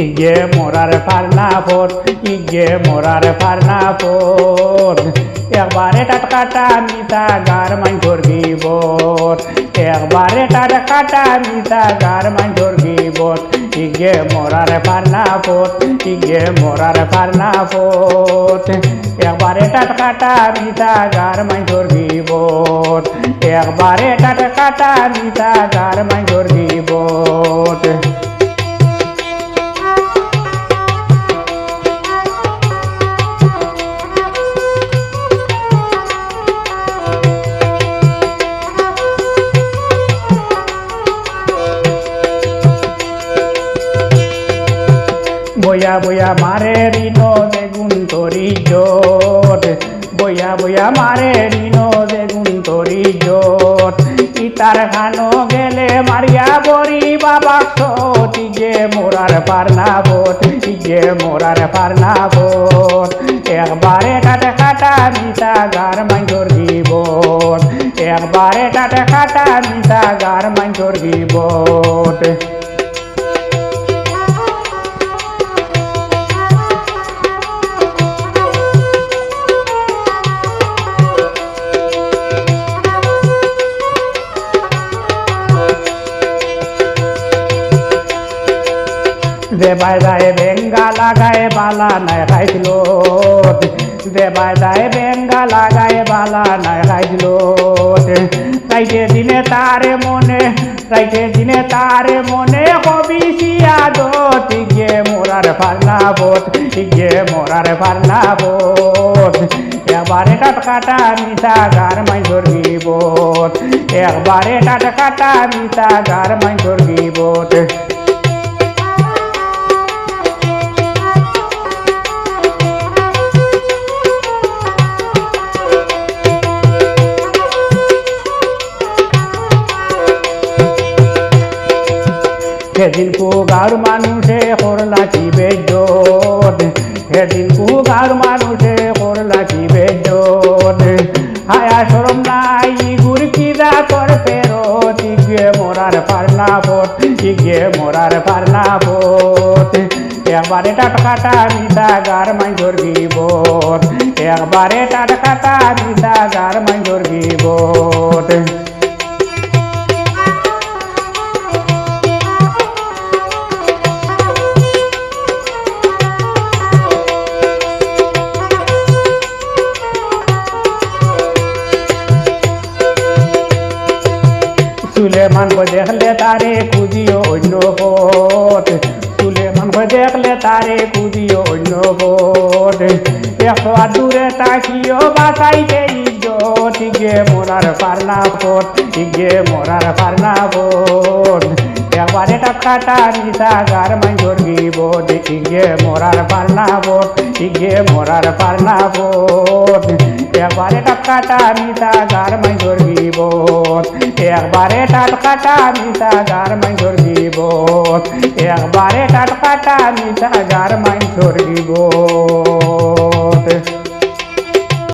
iguye morar farna poth, iguye morar farna poth. একবারে টাটকাটা মিতা গার মাঞ্জর গিবত, একবারে টাটকাটা মিতা গার মাঞ্জর গিবত। iguye morar farna poth, iguye morar farna poth। একবারে টাটকাটা মিতা গার মাঞ্জর গিবত, একবারে টাটকাটা মিতা গার মাঞ্জর গিবত। বয়া বয়া মারে রিনো বেগুন তরি জোট, বয়া বয়া মারে রিনো বেগুন তরি জোট। ইতার খানো গেলে মারিয়া বরি বাবা সত, iguye morar farna poth, iguye morar farna poth। একবারে টাটকাটা মিতা গার মাঞ্জর গিবত, একবারে টাটকাটা মিতা গার মাঞ্জর গিবত। দেবাই যায় বেঙ্গা লাগায় বালা নাই খাইছিল, দেবাই যায় বেঙ্গা লাগায় বালা নাই খাইছিল। রাইতে দিনে তারে মনে, রাইতে দিনে তারে মনে হবি সিয়াদত, iguye morar farna poth, iguye morar farna poth। একবারে টাটকাটা মিতা গার মাঞ্জর গিবত, একবারে টাটকাটা মিতা গার মাঞ্জর গিবত। সেদিন কুগার মানুষে করলা কি বেজ্জত, সেদিন কুগার মানুষে করলা কি বেজ্জত। হায়া শরম নাই ইগুর কিদা তোর ফেরত, iguye morar farna poth, iguye morar farna poth। একবারে টাটকাটা মিতা গার মাঞ্জর গিবত, একবারে টাটকাটা মিতা গার মাঞ্জর গিবত। সুলেমান কো দেখলে তারে খুঁজিও অন্য পথ, সুলেমান কো দেখলে তারে খুঁজিও অন্য পথ। একশো আর দূরে তাকিও বাঁচাইতে ইজ্জত, iguye morar farna poth, iguye morar farna poth। একবারে টাটকাটা মিতা গার মাঞ্জর গিবত, iguye morar farna poth, iguye morar farna poth। একবারে টাটকাটা মিতা গার মাঞ্জর গিবত, একবারে টাটকাটা মিতা গার মাঞ্জর গিবত, একবারে টাটকাটা মিতা গার মাঞ্জর গিবত।